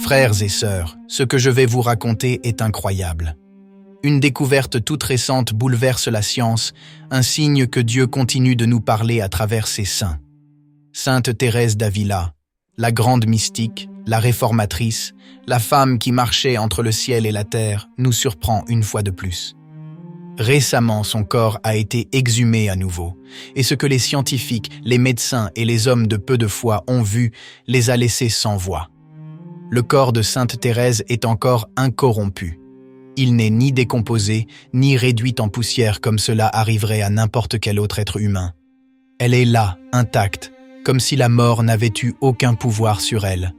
Frères et sœurs, ce que je vais vous raconter est incroyable. Une découverte toute récente bouleverse la science, un signe que Dieu continue de nous parler à travers ses saints. Sainte Thérèse d'Avila, la grande mystique, la réformatrice, la femme qui marchait entre le ciel et la terre, nous surprend une fois de plus. Récemment, son corps a été exhumé à nouveau, et ce que les scientifiques, les médecins et les hommes de peu de foi ont vu les a laissés sans voix. Le corps de Sainte Thérèse est encore incorrompu. Il n'est ni décomposé, ni réduit en poussière comme cela arriverait à n'importe quel autre être humain. Elle est là, intacte, comme si la mort n'avait eu aucun pouvoir sur elle.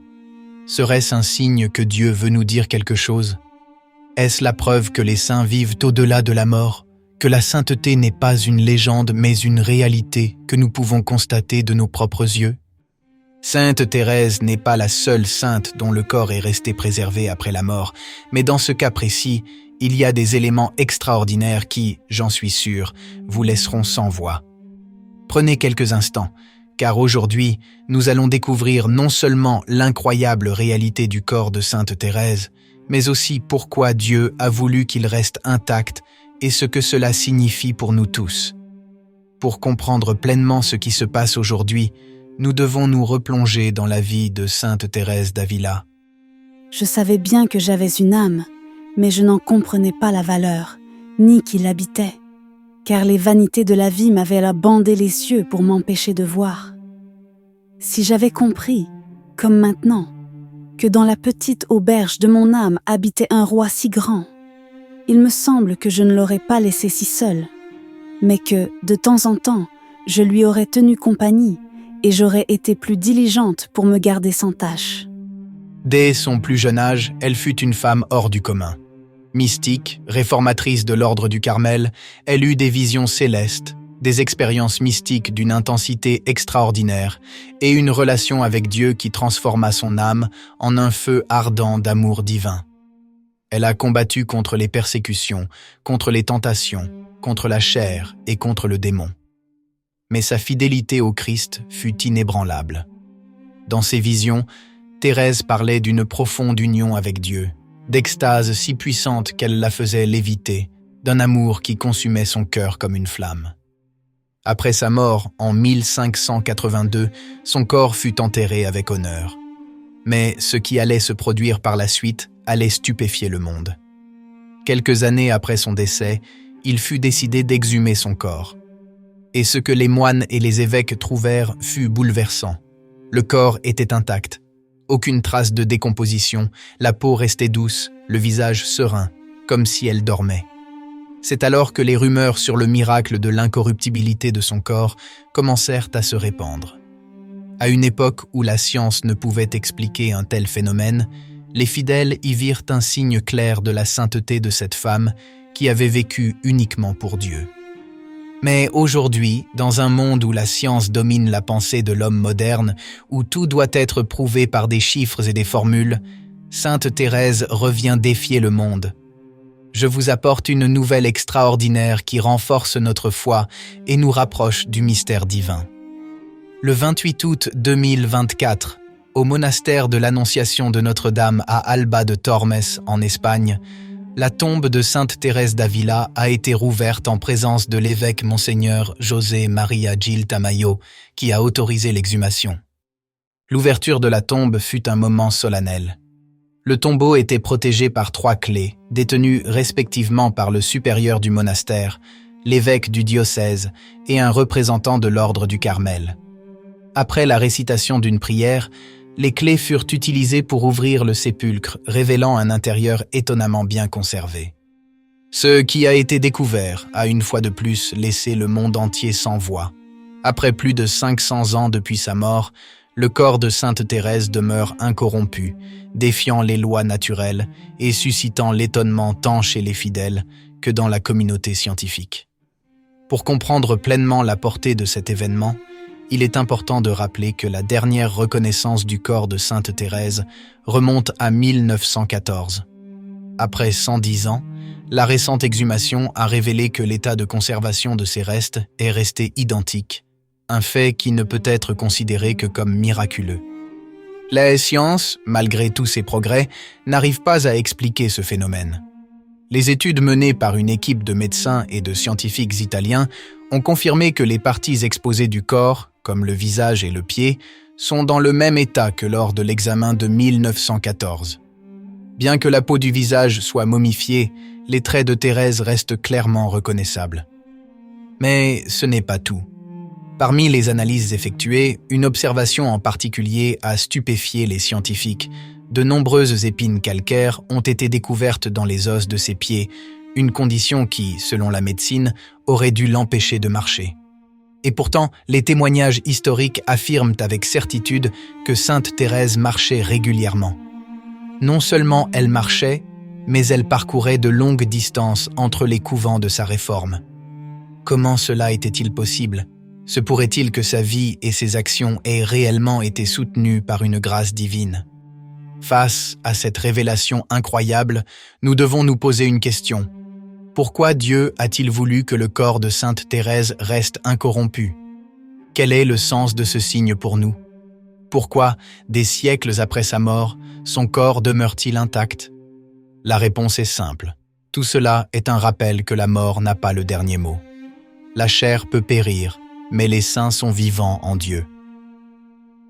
Serait-ce un signe que Dieu veut nous dire quelque chose? Est-ce la preuve que les saints vivent au-delà de la mort, que la sainteté n'est pas une légende mais une réalité que nous pouvons constater de nos propres yeux? Sainte Thérèse n'est pas la seule sainte dont le corps est resté préservé après la mort, mais dans ce cas précis, il y a des éléments extraordinaires qui, j'en suis sûr, vous laisseront sans voix. Prenez quelques instants, car aujourd'hui, nous allons découvrir non seulement l'incroyable réalité du corps de Sainte Thérèse, mais aussi pourquoi Dieu a voulu qu'il reste intact et ce que cela signifie pour nous tous. Pour comprendre pleinement ce qui se passe aujourd'hui, nous devons nous replonger dans la vie de Sainte Thérèse d'Avila. Je savais bien que j'avais une âme, mais je n'en comprenais pas la valeur, ni qui l'habitait, car les vanités de la vie m'avaient bandé les yeux pour m'empêcher de voir. Si j'avais compris, comme maintenant, que dans la petite auberge de mon âme habitait un roi si grand, il me semble que je ne l'aurais pas laissé si seul, mais que, de temps en temps, je lui aurais tenu compagnie et j'aurais été plus diligente pour me garder sans tâche. Dès son plus jeune âge, elle fut une femme hors du commun. Mystique, réformatrice de l'ordre du Carmel, elle eut des visions célestes, des expériences mystiques d'une intensité extraordinaire et une relation avec Dieu qui transforma son âme en un feu ardent d'amour divin. Elle a combattu contre les persécutions, contre les tentations, contre la chair et contre le démon. Mais sa fidélité au Christ fut inébranlable. Dans ses visions, Thérèse parlait d'une profonde union avec Dieu, d'extase si puissante qu'elle la faisait léviter, d'un amour qui consumait son cœur comme une flamme. Après sa mort, en 1582, son corps fut enterré avec honneur. Mais ce qui allait se produire par la suite allait stupéfier le monde. Quelques années après son décès, il fut décidé d'exhumer son corps. Et ce que les moines et les évêques trouvèrent fut bouleversant. Le corps était intact, aucune trace de décomposition, la peau restait douce, le visage serein, comme si elle dormait. C'est alors que les rumeurs sur le miracle de l'incorruptibilité de son corps commencèrent à se répandre. À une époque où la science ne pouvait expliquer un tel phénomène, les fidèles y virent un signe clair de la sainteté de cette femme qui avait vécu uniquement pour Dieu. Mais aujourd'hui, dans un monde où la science domine la pensée de l'homme moderne, où tout doit être prouvé par des chiffres et des formules, Sainte Thérèse revient défier le monde. Je vous apporte une nouvelle extraordinaire qui renforce notre foi et nous rapproche du mystère divin. Le 28 août 2024, au monastère de l'Annonciation de Notre-Dame à Alba de Tormes, en Espagne, la tombe de Sainte Thérèse d'Avila a été rouverte en présence de l'évêque Monseigneur José María Gil Tamayo, qui a autorisé l'exhumation. L'ouverture de la tombe fut un moment solennel. Le tombeau était protégé par 3 clés, détenues respectivement par le supérieur du monastère, l'évêque du diocèse et un représentant de l'ordre du Carmel. Après la récitation d'une prière, les clés furent utilisées pour ouvrir le sépulcre, révélant un intérieur étonnamment bien conservé. Ce qui a été découvert a une fois de plus laissé le monde entier sans voix. Après plus de 500 ans depuis sa mort, le corps de Sainte Thérèse demeure incorrompu, défiant les lois naturelles et suscitant l'étonnement tant chez les fidèles que dans la communauté scientifique. Pour comprendre pleinement la portée de cet événement, il est important de rappeler que la dernière reconnaissance du corps de Sainte Thérèse remonte à 1914. Après 110 ans, la récente exhumation a révélé que l'état de conservation de ses restes est resté identique, un fait qui ne peut être considéré que comme miraculeux. La science, malgré tous ses progrès, n'arrive pas à expliquer ce phénomène. Les études menées par une équipe de médecins et de scientifiques italiens ont confirmé que les parties exposées du corps, comme le visage et le pied, sont dans le même état que lors de l'examen de 1914. Bien que la peau du visage soit momifiée, les traits de Thérèse restent clairement reconnaissables. Mais ce n'est pas tout. Parmi les analyses effectuées, une observation en particulier a stupéfié les scientifiques. De nombreuses épines calcaires ont été découvertes dans les os de ses pieds, une condition qui, selon la médecine, aurait dû l'empêcher de marcher. Et pourtant, les témoignages historiques affirment avec certitude que Sainte Thérèse marchait régulièrement. Non seulement elle marchait, mais elle parcourait de longues distances entre les couvents de sa réforme. Comment cela était-il possible ? Se pourrait-il que sa vie et ses actions aient réellement été soutenues par une grâce divine ? Face à cette révélation incroyable, nous devons nous poser une question. Pourquoi Dieu a-t-il voulu que le corps de Sainte Thérèse reste incorrompu ? Quel est le sens de ce signe pour nous ? Pourquoi, des siècles après sa mort, son corps demeure-t-il intact ? La réponse est simple. Tout cela est un rappel que la mort n'a pas le dernier mot. La chair peut périr, mais les saints sont vivants en Dieu.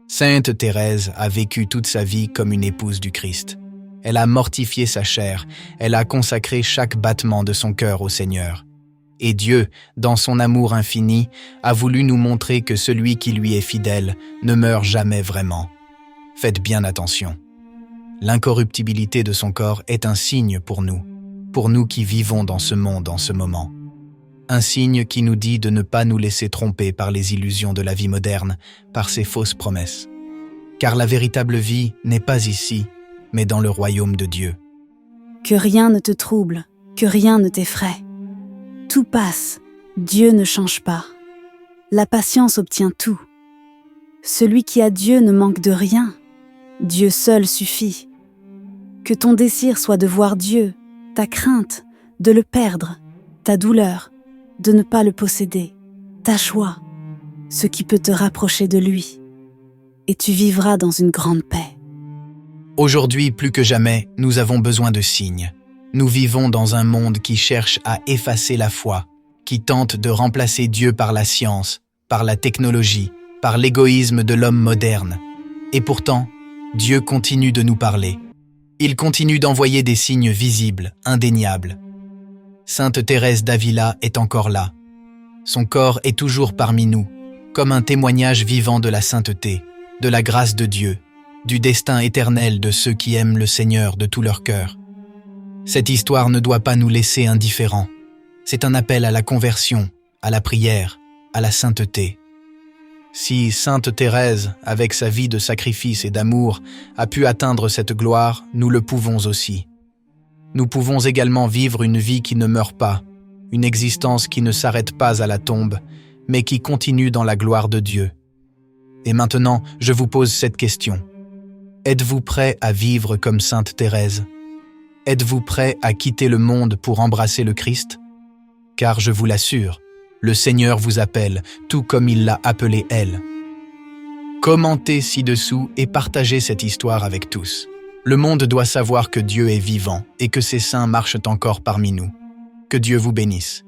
Sainte Thérèse a vécu toute sa vie comme une épouse du Christ. Elle a mortifié sa chair, elle a consacré chaque battement de son cœur au Seigneur. Et Dieu, dans son amour infini, a voulu nous montrer que celui qui lui est fidèle ne meurt jamais vraiment. Faites bien attention. L'incorruptibilité de son corps est un signe pour nous qui vivons dans ce monde en ce moment. Un signe qui nous dit de ne pas nous laisser tromper par les illusions de la vie moderne, par ses fausses promesses. Car la véritable vie n'est pas ici, mais dans le royaume de Dieu. Que rien ne te trouble, que rien ne t'effraie. Tout passe, Dieu ne change pas. La patience obtient tout. Celui qui a Dieu ne manque de rien. Dieu seul suffit. Que ton désir soit de voir Dieu, ta crainte, de le perdre, ta douleur, de ne pas le posséder, ta joie, ce qui peut te rapprocher de lui. Et tu vivras dans une grande paix. Aujourd'hui, plus que jamais, nous avons besoin de signes. Nous vivons dans un monde qui cherche à effacer la foi, qui tente de remplacer Dieu par la science, par la technologie, par l'égoïsme de l'homme moderne. Et pourtant, Dieu continue de nous parler. Il continue d'envoyer des signes visibles, indéniables. Sainte Thérèse d'Avila est encore là. Son corps est toujours parmi nous, comme un témoignage vivant de la sainteté, de la grâce de Dieu, du destin éternel de ceux qui aiment le Seigneur de tout leur cœur. Cette histoire ne doit pas nous laisser indifférents. C'est un appel à la conversion, à la prière, à la sainteté. Si Sainte Thérèse, avec sa vie de sacrifice et d'amour, a pu atteindre cette gloire, nous le pouvons aussi. Nous pouvons également vivre une vie qui ne meurt pas, une existence qui ne s'arrête pas à la tombe, mais qui continue dans la gloire de Dieu. Et maintenant, je vous pose cette question. Êtes-vous prêt à vivre comme Sainte Thérèse ? Êtes-vous prêt à quitter le monde pour embrasser le Christ ? Car je vous l'assure, le Seigneur vous appelle, tout comme il l'a appelée elle. Commentez ci-dessous et partagez cette histoire avec tous. Le monde doit savoir que Dieu est vivant et que ses saints marchent encore parmi nous. Que Dieu vous bénisse.